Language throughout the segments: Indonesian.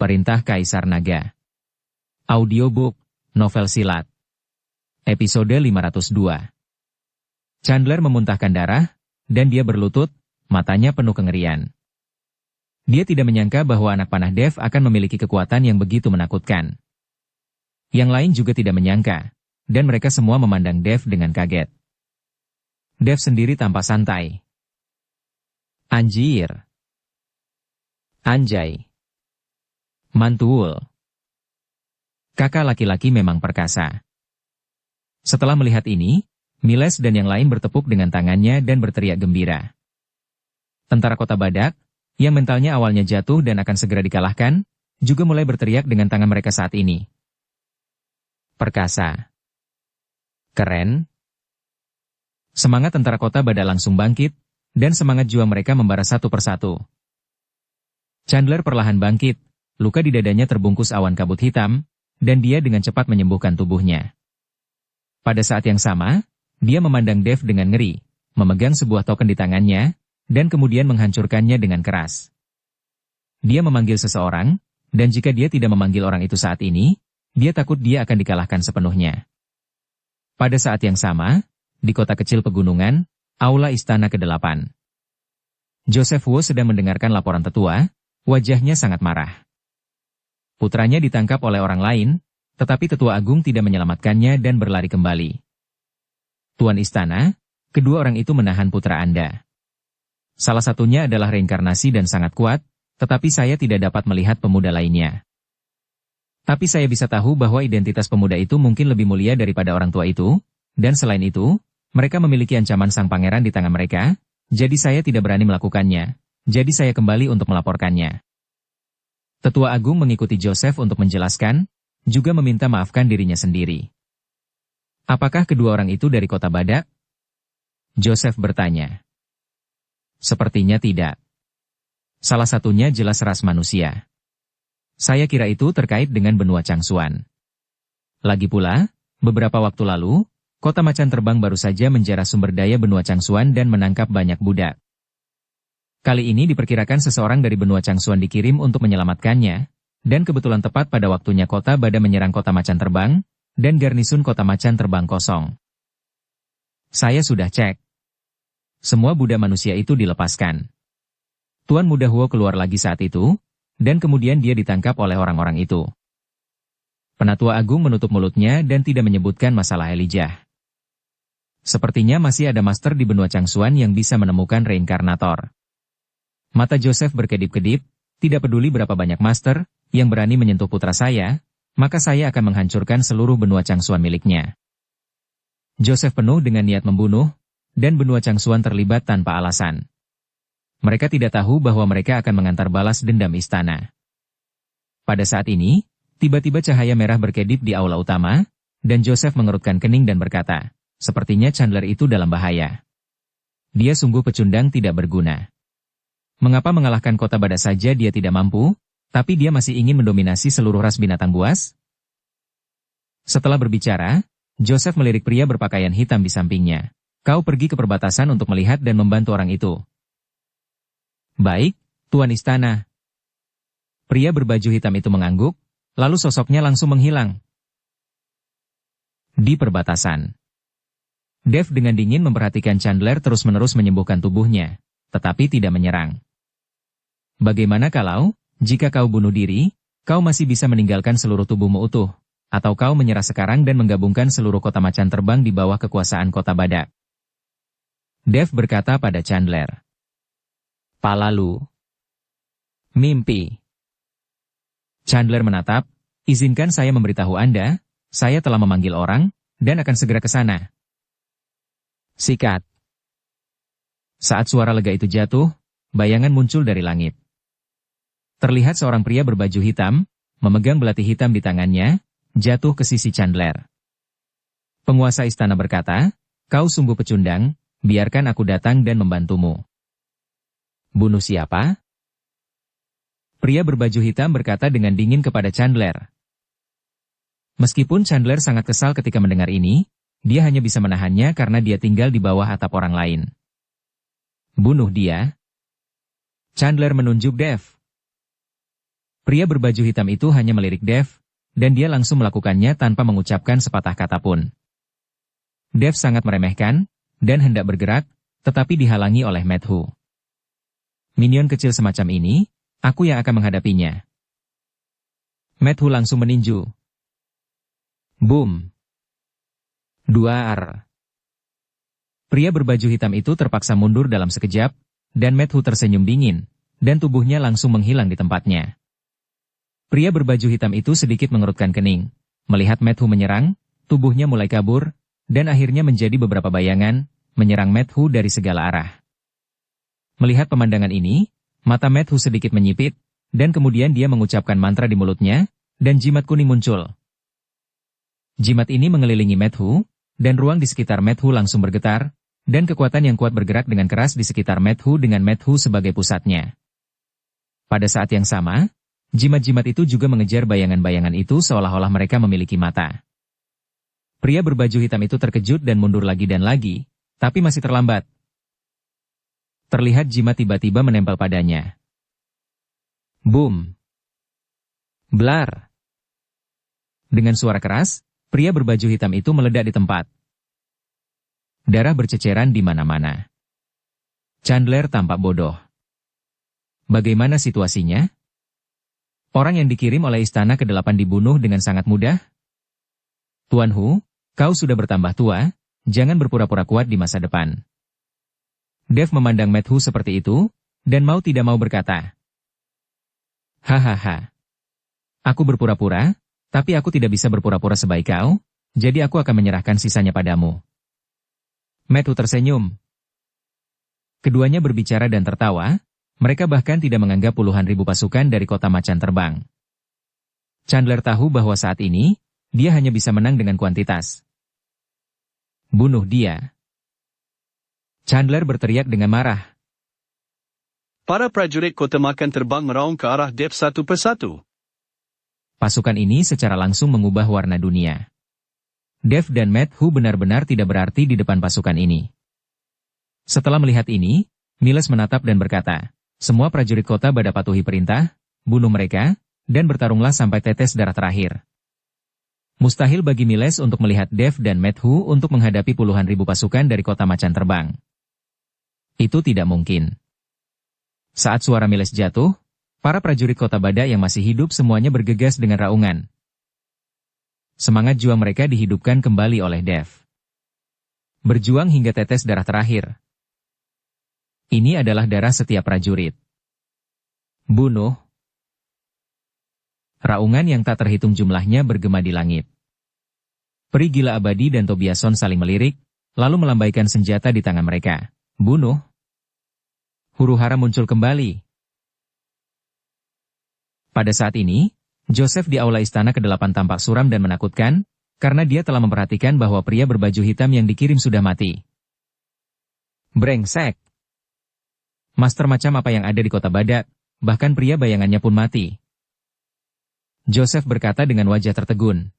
Perintah Kaisar Naga. Audiobook, novel silat. Episode 502. Chandler memuntahkan darah, dan dia berlutut, matanya penuh kengerian. Dia tidak menyangka bahwa anak panah Dev akan memiliki kekuatan yang begitu menakutkan. Yang lain juga tidak menyangka, dan mereka semua memandang Dev dengan kaget. Dev sendiri tampak santai. Anjir. Anjay. Mantul. Kakak laki-laki memang perkasa. Setelah melihat ini, Miles dan yang lain bertepuk dengan tangannya dan berteriak gembira. Tentara Kota Badak, yang mentalnya awalnya jatuh dan akan segera dikalahkan, juga mulai berteriak dengan tangan mereka saat ini. Perkasa. Keren. Semangat tentara Kota Badak langsung bangkit, dan semangat juang mereka membara satu persatu. Chandler perlahan bangkit, luka di dadanya terbungkus awan kabut hitam, dan dia dengan cepat menyembuhkan tubuhnya. Pada saat yang sama, dia memandang Dev dengan ngeri, memegang sebuah token di tangannya, dan kemudian menghancurkannya dengan keras. Dia memanggil seseorang, dan jika dia tidak memanggil orang itu saat ini, dia takut dia akan dikalahkan sepenuhnya. Pada saat yang sama, di kota kecil pegunungan, Aula Istana ke-8. Joseph Wu sedang mendengarkan laporan tetua, wajahnya sangat marah. Putranya ditangkap oleh orang lain, tetapi tetua agung tidak menyelamatkannya dan berlari kembali. Tuan Istana, kedua orang itu menahan putra Anda. Salah satunya adalah reinkarnasi dan sangat kuat, tetapi saya tidak dapat melihat pemuda lainnya. Tapi saya bisa tahu bahwa identitas pemuda itu mungkin lebih mulia daripada orang tua itu, dan selain itu, mereka memiliki ancaman sang pangeran di tangan mereka, jadi saya tidak berani melakukannya, jadi saya kembali untuk melaporkannya. Tetua Agung mengikuti Joseph untuk menjelaskan, juga meminta maafkan dirinya sendiri. Apakah kedua orang itu dari Kota Badak? Joseph bertanya. Sepertinya tidak. Salah satunya jelas ras manusia. Saya kira itu terkait dengan benua Changsuan. Lagi pula, beberapa waktu lalu, Kota Macan Terbang baru saja menjarah sumber daya benua Changsuan dan menangkap banyak budak. Kali ini diperkirakan seseorang dari benua Changsuan dikirim untuk menyelamatkannya, dan kebetulan tepat pada waktunya Kota Badak menyerang Kota Macan Terbang, dan garnisun Kota Macan Terbang kosong. Saya sudah cek. Semua budak manusia itu dilepaskan. Tuan Muda Huo keluar lagi saat itu, dan kemudian dia ditangkap oleh orang-orang itu. Penatua Agung menutup mulutnya dan tidak menyebutkan masalah Elijah. Sepertinya masih ada master di benua Changsuan yang bisa menemukan reinkarnator. Mata Joseph berkedip-kedip, tidak peduli berapa banyak master yang berani menyentuh putra saya, maka saya akan menghancurkan seluruh benua Changsuan miliknya. Joseph penuh dengan niat membunuh, dan benua Changsuan terlibat tanpa alasan. Mereka tidak tahu bahwa mereka akan mengantar balas dendam istana. Pada saat ini, tiba-tiba cahaya merah berkedip di aula utama, dan Joseph mengerutkan kening dan berkata, sepertinya Chandler itu dalam bahaya. Dia sungguh pecundang tidak berguna. Mengapa mengalahkan Kota Badak saja dia tidak mampu, tapi dia masih ingin mendominasi seluruh ras binatang buas? Setelah berbicara, Joseph melirik pria berpakaian hitam di sampingnya. Kau pergi ke perbatasan untuk melihat dan membantu orang itu. Baik, Tuan Istana. Pria berbaju hitam itu mengangguk, lalu sosoknya langsung menghilang. Di perbatasan. Dev dengan dingin memperhatikan Chandler terus-menerus menyembuhkan tubuhnya, tetapi tidak menyerang. Bagaimana kalau, jika kau bunuh diri, kau masih bisa meninggalkan seluruh tubuhmu utuh, atau kau menyerah sekarang dan menggabungkan seluruh Kota Macan Terbang di bawah kekuasaan Kota Badak? Dev berkata pada Chandler. Palalu. Mimpi. Chandler menatap, izinkan saya memberitahu Anda, saya telah memanggil orang, dan akan segera ke sana. Sikat. Saat suara lega itu jatuh, bayangan muncul dari langit. Terlihat seorang pria berbaju hitam, memegang belati hitam di tangannya, jatuh ke sisi Chandler. Penguasa istana berkata, kau sungguh pecundang, biarkan aku datang dan membantumu. Bunuh siapa? Pria berbaju hitam berkata dengan dingin kepada Chandler. Meskipun Chandler sangat kesal ketika mendengar ini, dia hanya bisa menahannya karena dia tinggal di bawah atap orang lain. Bunuh dia. Chandler menunjuk Dev. Pria berbaju hitam itu hanya melirik Dev, dan dia langsung melakukannya tanpa mengucapkan sepatah kata pun. Dev sangat meremehkan, dan hendak bergerak, tetapi dihalangi oleh Madhu. Minion kecil semacam ini, aku yang akan menghadapinya. Madhu langsung meninju. Boom. Duar. Pria berbaju hitam itu terpaksa mundur dalam sekejap, dan Madhu tersenyum dingin, dan tubuhnya langsung menghilang di tempatnya. Pria berbaju hitam itu sedikit mengerutkan kening. Melihat Madhu menyerang, tubuhnya mulai kabur, dan akhirnya menjadi beberapa bayangan, menyerang Madhu dari segala arah. Melihat pemandangan ini, mata Madhu sedikit menyipit, dan kemudian dia mengucapkan mantra di mulutnya, dan jimat kuning muncul. Jimat ini mengelilingi Madhu, dan ruang di sekitar Madhu langsung bergetar, dan kekuatan yang kuat bergerak dengan keras di sekitar Madhu dengan Madhu sebagai pusatnya. Pada saat yang sama, jimat-jimat itu juga mengejar bayangan-bayangan itu seolah-olah mereka memiliki mata. Pria berbaju hitam itu terkejut dan mundur lagi dan lagi, tapi masih terlambat. Terlihat jimat tiba-tiba menempel padanya. Boom! Blar! Dengan suara keras, pria berbaju hitam itu meledak di tempat. Darah berceceran di mana-mana. Chandler tampak bodoh. Bagaimana situasinya? Orang yang dikirim oleh Istana ke-8 dibunuh dengan sangat mudah? Tuan Hu, kau sudah bertambah tua, jangan berpura-pura kuat di masa depan. Dev memandang Madhu seperti itu, dan mau tidak mau berkata. Hahaha. Aku berpura-pura, tapi aku tidak bisa berpura-pura sebaik kau, jadi aku akan menyerahkan sisanya padamu. Madhu tersenyum. Keduanya berbicara dan tertawa, mereka bahkan tidak menganggap puluhan ribu pasukan dari kota macan terbang. Chandler tahu bahwa saat ini, dia hanya bisa menang dengan kuantitas. Bunuh dia. Chandler berteriak dengan marah. Para prajurit kota makan terbang meraung ke arah Dev satu persatu. Pasukan ini secara langsung mengubah warna dunia. Dev dan Madhu benar-benar tidak berarti di depan pasukan ini. Setelah melihat ini, Miles menatap dan berkata, semua prajurit kota pada patuhi perintah, bunuh mereka, dan bertarunglah sampai tetes darah terakhir. Mustahil bagi Miles untuk melihat Dev dan Madhu untuk menghadapi puluhan ribu pasukan dari kota macan terbang. Itu tidak mungkin. Saat suara Miles jatuh, para prajurit kota Badak yang masih hidup semuanya bergegas dengan raungan. Semangat juang mereka dihidupkan kembali oleh Dev. Berjuang hingga tetes darah terakhir. Ini adalah darah setiap prajurit. Bunuh. Raungan yang tak terhitung jumlahnya bergema di langit. Peri gila abadi dan Tobiason saling melirik, lalu melambaikan senjata di tangan mereka. Bunuh. Huru-hara muncul kembali. Pada saat ini, Joseph di aula istana ke-8 tampak suram dan menakutkan, karena dia telah memperhatikan bahwa pria berbaju hitam yang dikirim sudah mati. Brengsek! Master macam apa yang ada di kota Badak, bahkan pria bayangannya pun mati. Joseph berkata dengan wajah tertegun.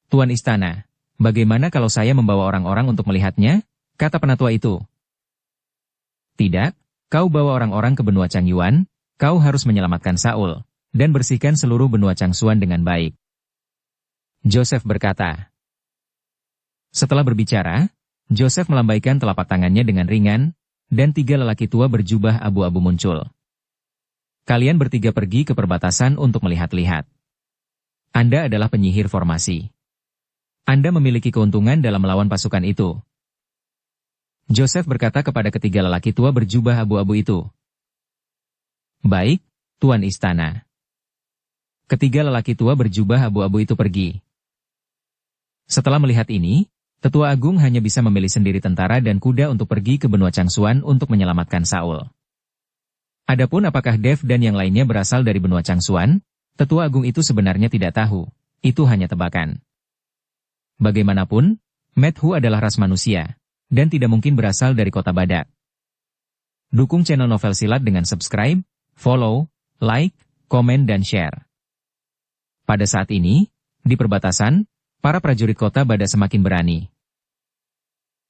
Tuan istana, bagaimana kalau saya membawa orang-orang untuk melihatnya? Kata penatua itu. Tidak, kau bawa orang-orang ke benua Changyuan, kau harus menyelamatkan Saul, dan bersihkan seluruh benua Changsuan dengan baik. Joseph berkata. Setelah berbicara, Joseph melambaikan telapak tangannya dengan ringan, dan 3 lelaki tua berjubah abu-abu muncul. Kalian bertiga pergi ke perbatasan untuk melihat-lihat. Anda adalah penyihir formasi. Anda memiliki keuntungan dalam melawan pasukan itu. Joseph berkata kepada ketiga lelaki tua berjubah abu-abu itu. Baik, Tuan Istana. Ketiga lelaki tua berjubah abu-abu itu pergi. Setelah melihat ini, Tetua Agung hanya bisa memilih sendiri tentara dan kuda untuk pergi ke benua Changsuan untuk menyelamatkan Saul. Adapun apakah Dev dan yang lainnya berasal dari benua Changsuan, Tetua Agung itu sebenarnya tidak tahu, itu hanya tebakan. Bagaimanapun, Madhu adalah ras manusia, dan tidak mungkin berasal dari kota Badak. Dukung channel Novel Silat dengan subscribe, follow, like, komen dan share. Pada saat ini, di perbatasan, para prajurit kota Badak semakin berani.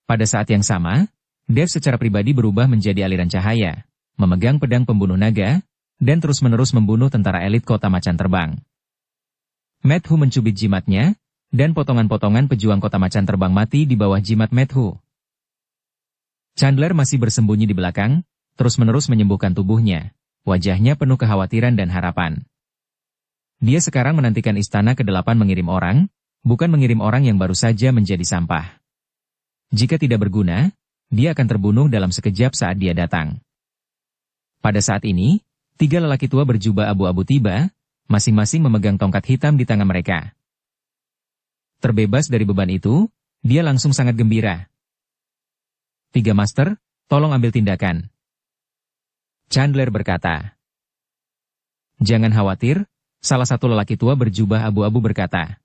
Pada saat yang sama, Dev secara pribadi berubah menjadi aliran cahaya, memegang pedang pembunuh naga, dan terus-menerus membunuh tentara elit kota macan terbang. Matthew mencubit jimatnya, dan potongan-potongan pejuang kota macan terbang mati di bawah jimat Matthew. Chandler masih bersembunyi di belakang, terus-menerus menyembuhkan tubuhnya, wajahnya penuh kekhawatiran dan harapan. Dia sekarang menantikan istana ke-8 mengirim orang, bukan mengirim orang yang baru saja menjadi sampah. Jika tidak berguna, dia akan terbunuh dalam sekejap saat dia datang. Pada saat ini, 3 lelaki tua berjubah abu-abu tiba, masing-masing memegang tongkat hitam di tangan mereka. Terbebas dari beban itu, dia langsung sangat gembira. 3 Master, tolong ambil tindakan. Chandler berkata. Jangan khawatir, salah satu lelaki tua berjubah abu-abu berkata.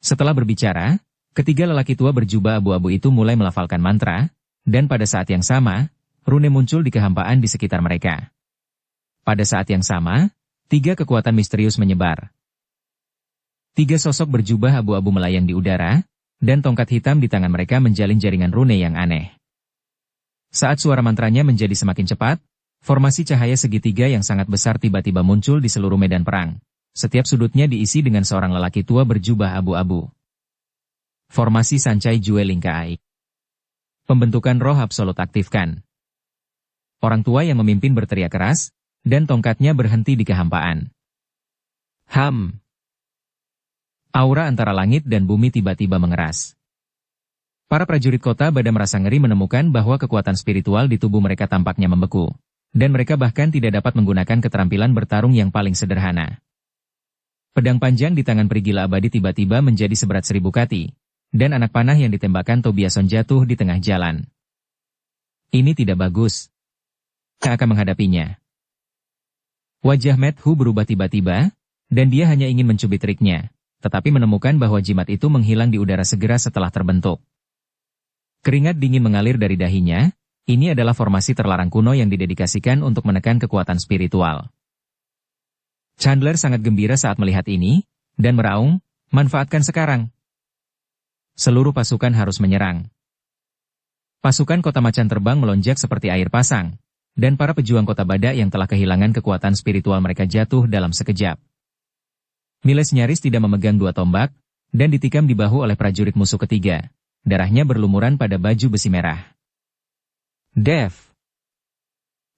Setelah berbicara, ketiga lelaki tua berjubah abu-abu itu mulai melafalkan mantra, dan pada saat yang sama, rune muncul di kehampaan di sekitar mereka. Pada saat yang sama, 3 kekuatan misterius menyebar. 3 sosok berjubah abu-abu melayang di udara, dan tongkat hitam di tangan mereka menjalin jaringan rune yang aneh. Saat suara mantranya menjadi semakin cepat, formasi cahaya segitiga yang sangat besar tiba-tiba muncul di seluruh medan perang. Setiap sudutnya diisi dengan seorang lelaki tua berjubah abu-abu. Formasi Sancai Jue Lingkai. Pembentukan roh absolut aktifkan. Orang tua yang memimpin berteriak keras, dan tongkatnya berhenti di kehampaan. Ham. Aura antara langit dan bumi tiba-tiba mengeras. Para prajurit kota Bada merasa ngeri menemukan bahwa kekuatan spiritual di tubuh mereka tampaknya membeku, dan mereka bahkan tidak dapat menggunakan keterampilan bertarung yang paling sederhana. Pedang panjang di tangan Prigila Abadi tiba-tiba menjadi seberat 1000 kati, dan anak panah yang ditembakkan Tobiason jatuh di tengah jalan. Ini tidak bagus. Kita akan menghadapinya. Wajah Matthew berubah tiba-tiba, dan dia hanya ingin mencubit triknya, tetapi menemukan bahwa jimat itu menghilang di udara segera setelah terbentuk. Keringat dingin mengalir dari dahinya, ini adalah formasi terlarang kuno yang didedikasikan untuk menekan kekuatan spiritual. Chandler sangat gembira saat melihat ini, dan meraung, manfaatkan sekarang. Seluruh pasukan harus menyerang. Pasukan kota macan terbang melonjak seperti air pasang, dan para pejuang kota Bada yang telah kehilangan kekuatan spiritual mereka jatuh dalam sekejap. Miles nyaris tidak memegang 2 tombak, dan ditikam di bahu oleh prajurit musuh ketiga. Darahnya berlumuran pada baju besi merah. Dev.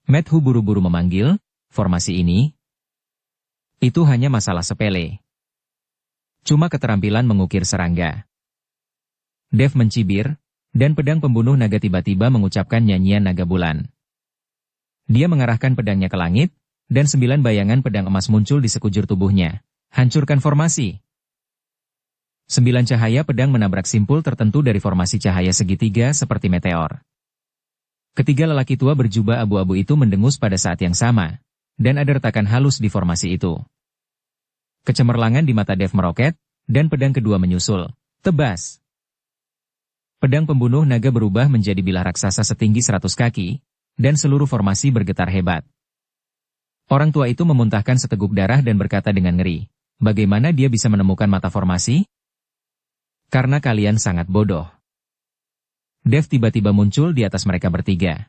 Matthew buru-buru memanggil, formasi ini. Itu hanya masalah sepele. Cuma keterampilan mengukir serangga. Dev mencibir, dan pedang pembunuh naga tiba-tiba mengucapkan nyanyian naga bulan. Dia mengarahkan pedangnya ke langit, dan 9 bayangan pedang emas muncul di sekujur tubuhnya. Hancurkan formasi. 9 cahaya pedang menabrak simpul tertentu dari formasi cahaya segitiga seperti meteor. Ketiga lelaki tua berjubah abu-abu itu mendengus pada saat yang sama, dan ada retakan halus di formasi itu. Kecemerlangan di mata Dev meroket, dan pedang kedua menyusul. Tebas. Pedang pembunuh naga berubah menjadi bilah raksasa setinggi 100 kaki, dan seluruh formasi bergetar hebat. Orang tua itu memuntahkan seteguk darah dan berkata dengan ngeri, bagaimana dia bisa menemukan mata formasi? Karena kalian sangat bodoh. Dev tiba-tiba muncul di atas mereka bertiga.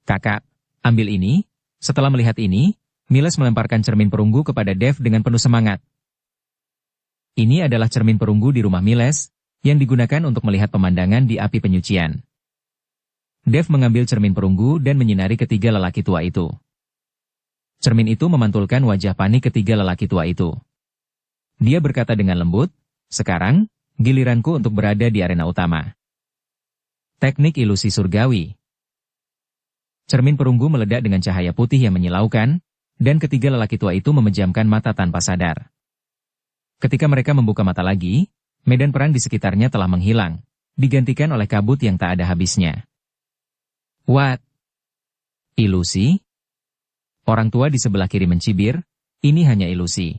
Kakak, ambil ini. Setelah melihat ini, Miles melemparkan cermin perunggu kepada Dev dengan penuh semangat. Ini adalah cermin perunggu di rumah Miles, yang digunakan untuk melihat pemandangan di api penyucian. Dev mengambil cermin perunggu dan menyinari ketiga lelaki tua itu. Cermin itu memantulkan wajah panik ketiga lelaki tua itu. Dia berkata dengan lembut, sekarang, giliranku untuk berada di arena utama. Teknik ilusi surgawi. Cermin perunggu meledak dengan cahaya putih yang menyilaukan, dan ketiga lelaki tua itu memejamkan mata tanpa sadar. Ketika mereka membuka mata lagi, medan perang di sekitarnya telah menghilang, digantikan oleh kabut yang tak ada habisnya. What? Ilusi? Orang tua di sebelah kiri mencibir, ini hanya ilusi.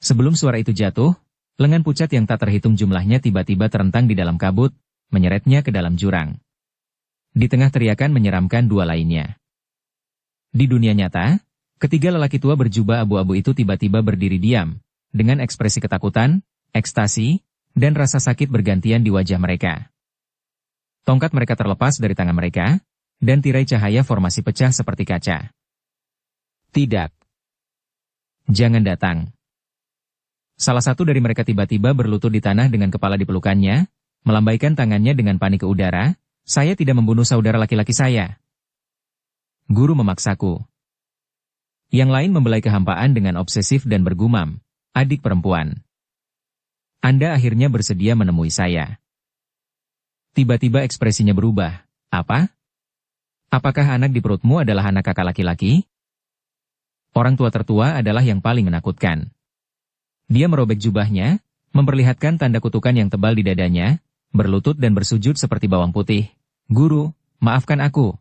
Sebelum suara itu jatuh, lengan pucat yang tak terhitung jumlahnya tiba-tiba terentang di dalam kabut, menyeretnya ke dalam jurang. Di tengah teriakan menyeramkan 2 lainnya. Di dunia nyata, ketiga lelaki tua berjubah abu-abu itu tiba-tiba berdiri diam, dengan ekspresi ketakutan, ekstasi, dan rasa sakit bergantian di wajah mereka. Tongkat mereka terlepas dari tangan mereka, dan tirai cahaya formasi pecah seperti kaca. Tidak. Jangan datang. Salah satu dari mereka tiba-tiba berlutut di tanah dengan kepala di pelukannya, melambaikan tangannya dengan panik ke udara. Saya tidak membunuh saudara laki-laki saya. Guru memaksaku. Yang lain membelai kehampaan dengan obsesif dan bergumam, adik perempuan. Anda akhirnya bersedia menemui saya. Tiba-tiba ekspresinya berubah. Apa? Apakah anak di perutmu adalah anak kakak laki-laki? Orang tua tertua adalah yang paling menakutkan. Dia merobek jubahnya, memperlihatkan tanda kutukan yang tebal di dadanya, berlutut dan bersujud seperti bawang putih. Guru, maafkan aku.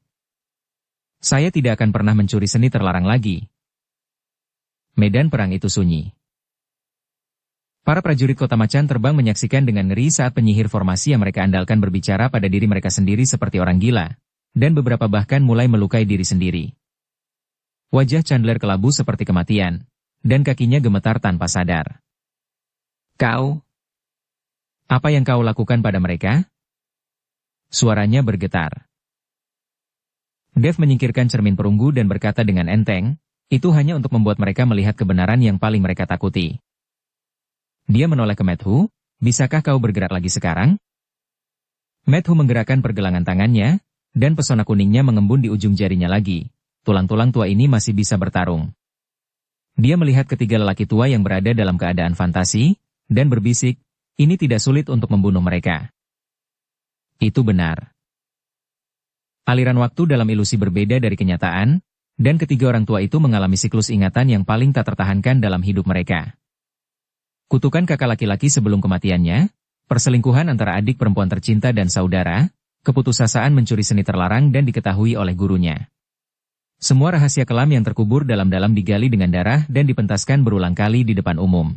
Saya tidak akan pernah mencuri seni terlarang lagi. Medan perang itu sunyi. Para prajurit Kota Macan terbang menyaksikan dengan ngeri saat penyihir formasi yang mereka andalkan berbicara pada diri mereka sendiri seperti orang gila, dan beberapa bahkan mulai melukai diri sendiri. Wajah Chandler kelabu seperti kematian, dan kakinya gemetar tanpa sadar. Kau? Apa yang kau lakukan pada mereka? Suaranya bergetar. Dev menyingkirkan cermin perunggu dan berkata dengan enteng, itu hanya untuk membuat mereka melihat kebenaran yang paling mereka takuti. Dia menoleh ke Matthew, bisakah kau bergerak lagi sekarang? Matthew menggerakkan pergelangan tangannya, dan pesona kuningnya mengembun di ujung jarinya lagi. Tulang-tulang tua ini masih bisa bertarung. Dia melihat ketiga lelaki tua yang berada dalam keadaan fantasi, dan berbisik, ini tidak sulit untuk membunuh mereka. Itu benar. Aliran waktu dalam ilusi berbeda dari kenyataan, dan ketiga orang tua itu mengalami siklus ingatan yang paling tak tertahankan dalam hidup mereka. Kutukan kakak laki-laki sebelum kematiannya, perselingkuhan antara adik perempuan tercinta dan saudara, keputusasaan mencuri seni terlarang dan diketahui oleh gurunya. Semua rahasia kelam yang terkubur dalam-dalam digali dengan darah dan dipentaskan berulang kali di depan umum.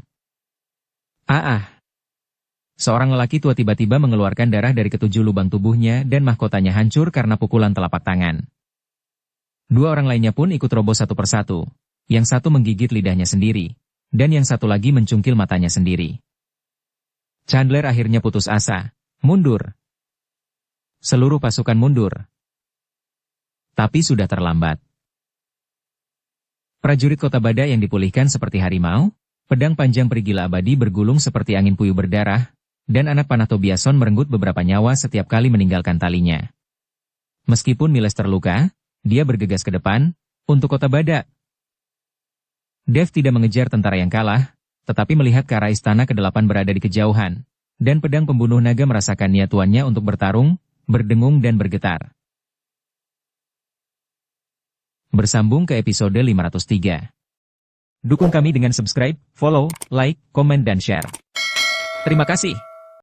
Seorang lelaki tua tiba-tiba mengeluarkan darah dari ketujuh lubang tubuhnya dan mahkotanya hancur karena pukulan telapak tangan. Dua orang lainnya pun ikut roboh satu persatu. Yang satu menggigit lidahnya sendiri, dan yang satu lagi mencungkil matanya sendiri. Chandler akhirnya putus asa. Mundur. Seluruh pasukan mundur. Tapi sudah terlambat. Prajurit Kota Bada yang dipulihkan seperti harimau, pedang panjang perigila abadi bergulung seperti angin puyuh berdarah, dan anak panah Tobiason merenggut beberapa nyawa setiap kali meninggalkan talinya. Meskipun Miles terluka, dia bergegas ke depan, untuk Kota Bada. Dev tidak mengejar tentara yang kalah, tetapi melihat ke arah istana ke-8 berada di kejauhan, dan pedang pembunuh naga merasakan niat tuannya untuk bertarung, berdengung dan bergetar. Bersambung ke episode 503. Dukung kami dengan subscribe, follow, like, komen dan share. Terima kasih.